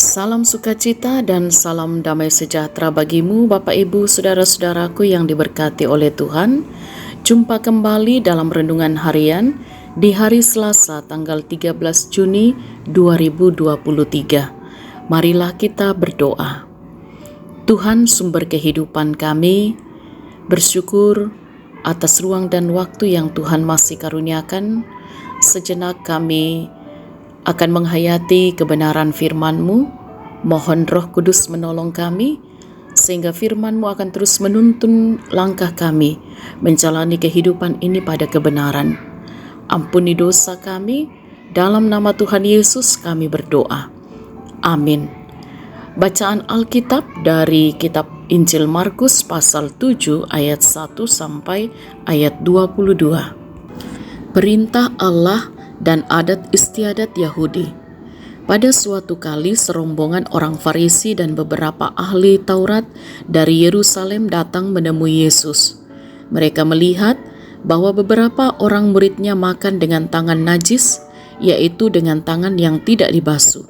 Salam sukacita dan salam damai sejahtera bagimu Bapak Ibu Saudara-saudaraku yang diberkati oleh Tuhan. Jumpa kembali dalam renungan harian di hari Selasa tanggal 13 Juni 2023. Marilah kita berdoa. Tuhan sumber kehidupan kami, bersyukur atas ruang dan waktu yang Tuhan masih karuniakan. Sejenak kami akan menghayati kebenaran firman-Mu. Mohon Roh Kudus menolong kami, sehingga firman-Mu akan terus menuntun langkah kami menjalani kehidupan ini pada kebenaran. Ampuni dosa kami, dalam nama Tuhan Yesus kami berdoa. Amin. Bacaan Alkitab dari kitab Injil Markus pasal 7 ayat 1 sampai ayat 22. Perintah Allah dan adat istiadat Yahudi. Pada suatu kali serombongan orang Farisi dan beberapa ahli Taurat dari Yerusalem datang menemui Yesus. Mereka melihat bahwa beberapa orang muridnya makan dengan tangan najis, yaitu dengan tangan yang tidak dibasuh.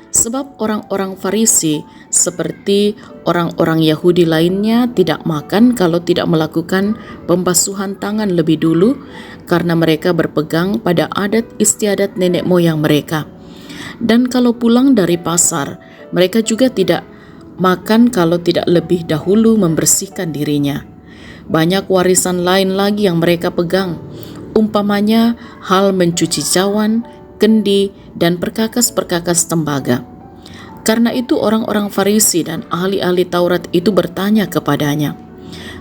Sebab orang-orang Farisi seperti orang-orang Yahudi lainnya tidak makan kalau tidak melakukan pembasuhan tangan lebih dulu, karena mereka berpegang pada adat istiadat nenek moyang mereka. Dan kalau pulang dari pasar, mereka juga tidak makan kalau tidak lebih dahulu membersihkan dirinya. Banyak warisan lain lagi yang mereka pegang, umpamanya hal mencuci cawan, kendi, dan perkakas-perkakas tembaga. Karena itu orang-orang Farisi dan ahli-ahli Taurat itu bertanya kepadanya,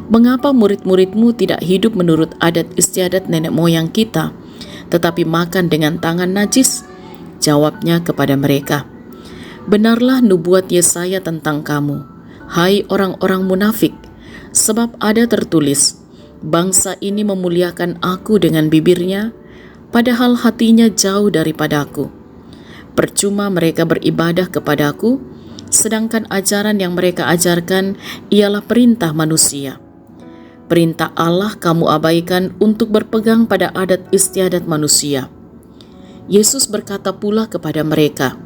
"Mengapa murid-muridmu tidak hidup menurut adat istiadat nenek moyang kita, tetapi makan dengan tangan najis?" Jawabnya kepada mereka, "Benarlah nubuat Yesaya tentang kamu, hai orang-orang munafik, sebab ada tertulis, bangsa ini memuliakan aku dengan bibirnya, padahal hatinya jauh daripadaku. Percuma mereka beribadah kepadaku, sedangkan ajaran yang mereka ajarkan ialah perintah manusia. Perintah Allah kamu abaikan untuk berpegang pada adat istiadat manusia." Yesus berkata pula kepada mereka,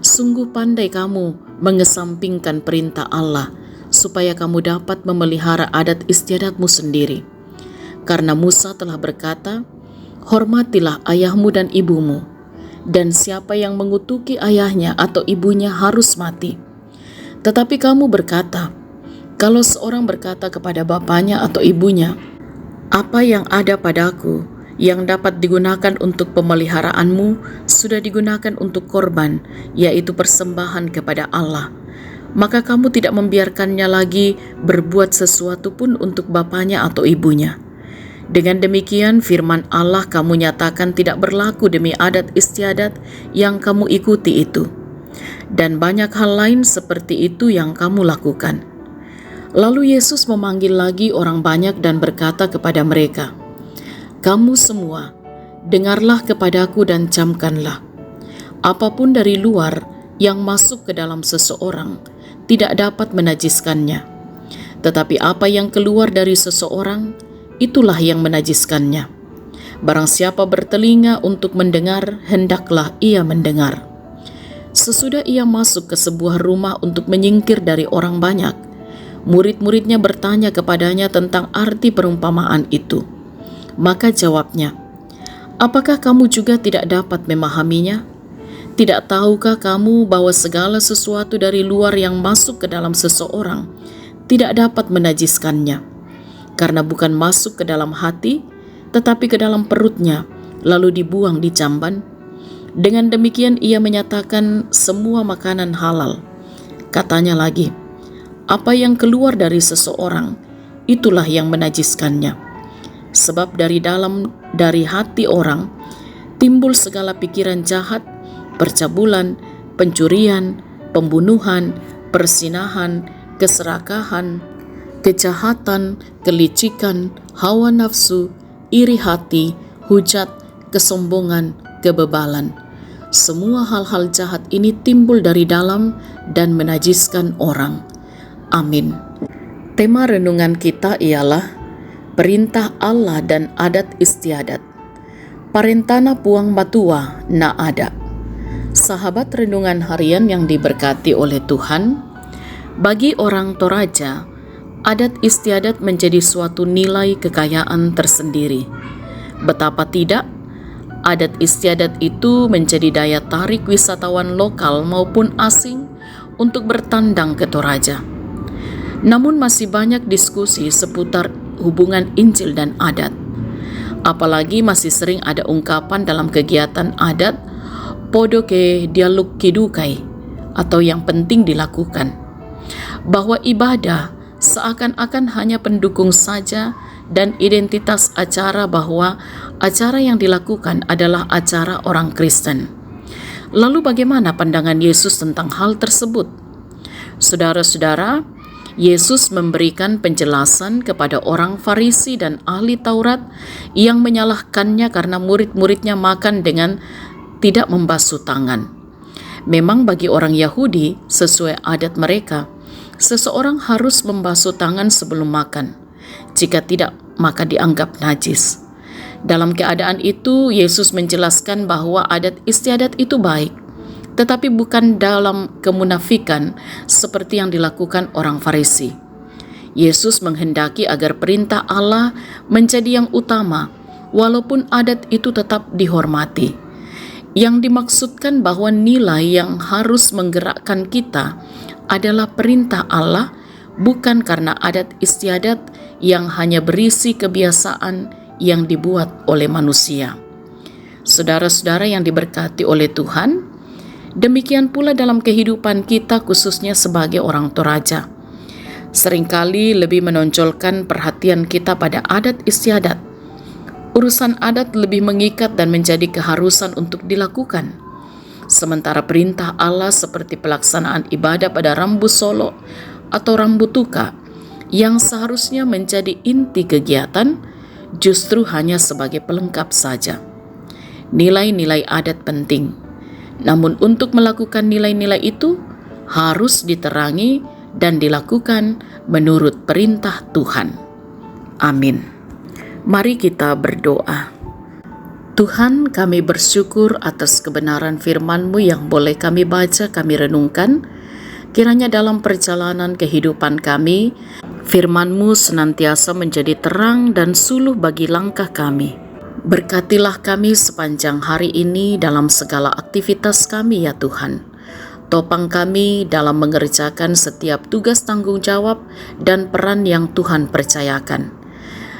"Sungguh pandai kamu mengesampingkan perintah Allah, supaya kamu dapat memelihara adat istiadatmu sendiri. Karena Musa telah berkata, hormatilah ayahmu dan ibumu, dan siapa yang mengutuki ayahnya atau ibunya harus mati. Tetapi kamu berkata, kalau seorang berkata kepada bapaknya atau ibunya, apa yang ada padaku yang dapat digunakan untuk pemeliharaanmu sudah digunakan untuk korban, yaitu persembahan kepada Allah, maka kamu tidak membiarkannya lagi berbuat sesuatu pun untuk bapaknya atau ibunya. Dengan demikian firman Allah kamu nyatakan tidak berlaku demi adat istiadat yang kamu ikuti itu. Dan banyak hal lain seperti itu yang kamu lakukan." Lalu Yesus memanggil lagi orang banyak dan berkata kepada mereka, "Kamu semua, dengarlah kepadaku dan camkanlah. Apapun dari luar yang masuk ke dalam seseorang tidak dapat menajiskannya. Tetapi apa yang keluar dari seseorang, itulah yang menajiskannya. Barang siapa bertelinga untuk mendengar, hendaklah ia mendengar." Sesudah ia masuk ke sebuah rumah untuk menyingkir dari orang banyak, murid-muridnya bertanya kepadanya tentang arti perumpamaan itu. Maka jawabnya, "Apakah kamu juga tidak dapat memahaminya? Tidak tahukah kamu bahwa segala sesuatu dari luar yang masuk ke dalam seseorang tidak dapat menajiskannya? Karena bukan masuk ke dalam hati, tetapi ke dalam perutnya, lalu dibuang di jamban. Dengan demikian ia menyatakan semua makanan halal." Katanya lagi, "Apa yang keluar dari seseorang, itulah yang menajiskannya. Sebab dari hati orang timbul segala pikiran jahat, percabulan, pencurian, pembunuhan, persinahan, keserakahan, kejahatan, kelicikan, hawa nafsu, iri hati, hujat, kesombongan, kebebalan. Semua hal-hal jahat ini timbul dari dalam dan menajiskan orang." Amin. Tema renungan kita ialah perintah Allah dan adat istiadat. Parentana puang matua na ada. Sahabat renungan harian yang diberkati oleh Tuhan, bagi orang Toraja, adat istiadat menjadi suatu nilai kekayaan tersendiri. Betapa tidak, adat istiadat itu menjadi daya tarik wisatawan lokal maupun asing untuk bertandang ke Toraja. Namun masih banyak diskusi seputar hubungan Injil dan adat. Apalagi masih sering ada ungkapan dalam kegiatan adat, podo ke dialog kidukai, atau yang penting dilakukan, bahwa ibadah seakan-akan hanya pendukung saja dan identitas acara bahwa acara yang dilakukan adalah acara orang Kristen. Lalu bagaimana pandangan Yesus tentang hal tersebut? Saudara-saudara, Yesus memberikan penjelasan kepada orang Farisi dan ahli Taurat yang menyalahkannya karena murid-muridnya makan dengan tidak membasuh tangan. Memang bagi orang Yahudi, sesuai adat mereka, seseorang harus membasuh tangan sebelum makan. Jika tidak, maka dianggap najis. Dalam keadaan itu, Yesus menjelaskan bahwa adat istiadat itu baik, tetapi bukan dalam kemunafikan seperti yang dilakukan orang Farisi. Yesus menghendaki agar perintah Allah menjadi yang utama, walaupun adat itu tetap dihormati. Yang dimaksudkan bahwa nilai yang harus menggerakkan kita adalah perintah Allah, bukan karena adat istiadat yang hanya berisi kebiasaan yang dibuat oleh manusia. Saudara-saudara yang diberkati oleh Tuhan, demikian pula dalam kehidupan kita khususnya sebagai orang Toraja. Seringkali lebih menonjolkan perhatian kita pada adat istiadat. Urusan adat lebih mengikat dan menjadi keharusan untuk dilakukan. Sementara perintah Allah seperti pelaksanaan ibadah pada rambu solo atau rambu tuka yang seharusnya menjadi inti kegiatan justru hanya sebagai pelengkap saja. Nilai-nilai adat penting. Namun untuk melakukan nilai-nilai itu harus diterangi dan dilakukan menurut perintah Tuhan. Amin. Mari kita berdoa. Tuhan, kami bersyukur atas kebenaran firman-Mu yang boleh kami baca, kami renungkan. Kiranya dalam perjalanan kehidupan kami, firman-Mu senantiasa menjadi terang dan suluh bagi langkah kami. Berkatilah kami sepanjang hari ini dalam segala aktivitas kami ya Tuhan. Topang kami dalam mengerjakan setiap tugas tanggung jawab dan peran yang Tuhan percayakan.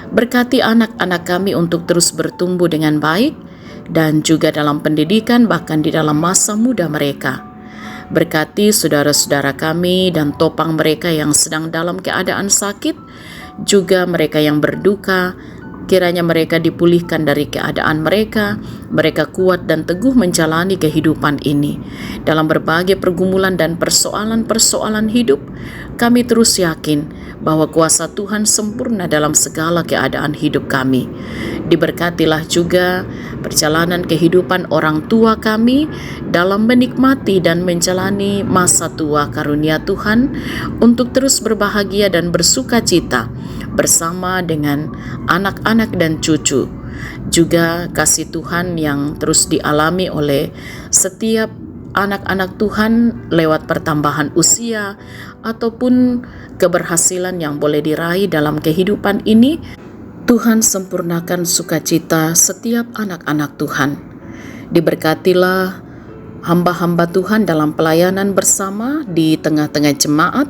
Berkati anak-anak kami untuk terus bertumbuh dengan baik dan juga dalam pendidikan bahkan di dalam masa muda mereka. Berkati saudara-saudara kami dan topang mereka yang sedang dalam keadaan sakit, juga mereka yang berduka. Kiranya mereka dipulihkan dari keadaan mereka kuat dan teguh menjalani kehidupan ini. Dalam berbagai pergumulan dan persoalan-persoalan hidup, kami terus yakin bahwa kuasa Tuhan sempurna dalam segala keadaan hidup kami. Diberkatilah juga perjalanan kehidupan orang tua kami dalam menikmati dan menjalani masa tua karunia Tuhan untuk terus berbahagia dan bersuka cita bersama dengan anak-anak dan cucu. Juga kasih Tuhan yang terus dialami oleh setiap anak-anak Tuhan lewat pertambahan usia ataupun keberhasilan yang boleh diraih dalam kehidupan ini. Tuhan sempurnakan sukacita setiap anak-anak Tuhan. Diberkatilah hamba-hamba Tuhan dalam pelayanan bersama di tengah-tengah jemaat,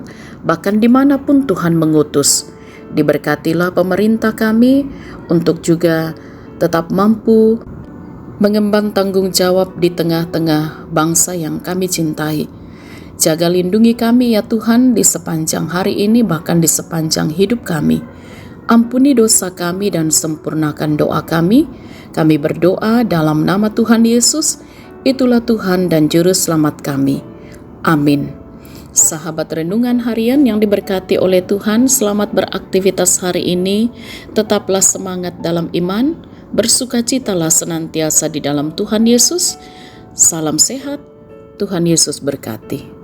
bahkan dimanapun Tuhan mengutus. Diberkatilah pemerintah kami untuk juga tetap mampu mengemban tanggung jawab di tengah-tengah bangsa yang kami cintai. Jaga lindungi kami ya Tuhan di sepanjang hari ini bahkan di sepanjang hidup kami. Ampuni dosa kami dan sempurnakan doa kami. Kami berdoa dalam nama Tuhan Yesus, itulah Tuhan dan Juru Selamat kami. Amin. Sahabat renungan harian yang diberkati oleh Tuhan, selamat beraktivitas hari ini. Tetaplah semangat dalam iman, bersukacitalah senantiasa di dalam Tuhan Yesus. Salam sehat, Tuhan Yesus berkati.